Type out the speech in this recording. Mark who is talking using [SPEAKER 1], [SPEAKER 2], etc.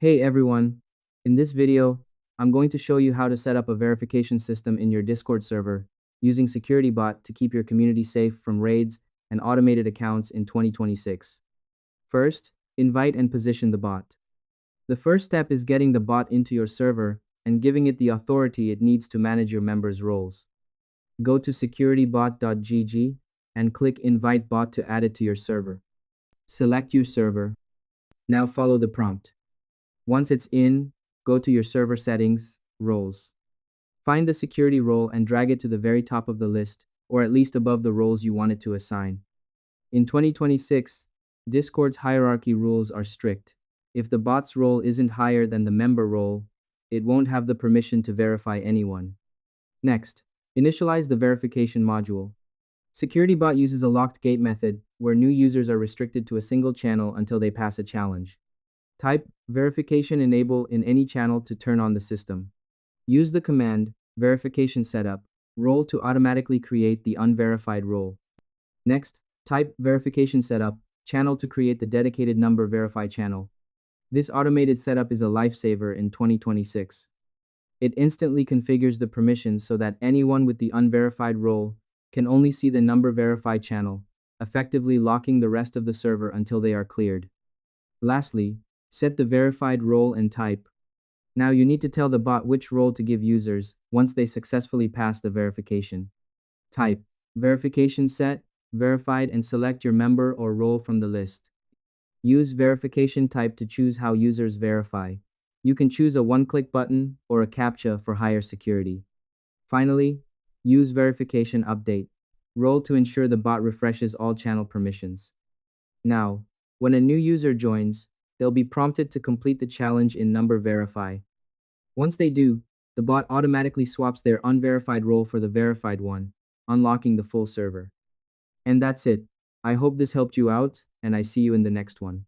[SPEAKER 1] Hey everyone, in this video, I'm going to show you how to set up a verification system in your Discord server using SecurityBot to keep your community safe from raids and automated accounts in 2026. First, invite and position the bot. The first step is getting the bot into your server and giving it the authority it needs to manage your members' roles. Go to securitybot.gg and click Invite Bot to add it to your server. Select your server. Now follow the prompt. Once it's in, go to your server settings, roles. Find the security role and drag it to the very top of the list, or at least above the roles you want it to assign. In 2026, Discord's hierarchy rules are strict. If the bot's role isn't higher than the member role, it won't have the permission to verify anyone. Next, initialize the verification module. SecurityBot uses a locked gate method where new users are restricted to a single channel until they pass a challenge. Type verification enable in any channel to turn on the system. Use the command verification setup role to automatically create the unverified role. Next, type verification setup channel to create the dedicated number verify channel. This automated setup is a lifesaver in 2026. It instantly configures the permissions so that anyone with the unverified role can only see the number verify channel, effectively locking the rest of the server until they are cleared. Lastly, set the verified role and type. Now you need to tell the bot which role to give users once they successfully pass the verification. Type verification set, verified, and select your member or role from the list. Use verification type to choose how users verify. You can choose a one-click button or a CAPTCHA for higher security. Finally, use verification update role to ensure the bot refreshes all channel permissions. Now, when a new user joins, they'll be prompted to complete the challenge in number verify. Once they do, the bot automatically swaps their unverified role for the verified one, unlocking the full server. And that's it. I hope this helped you out, and I see you in the next one.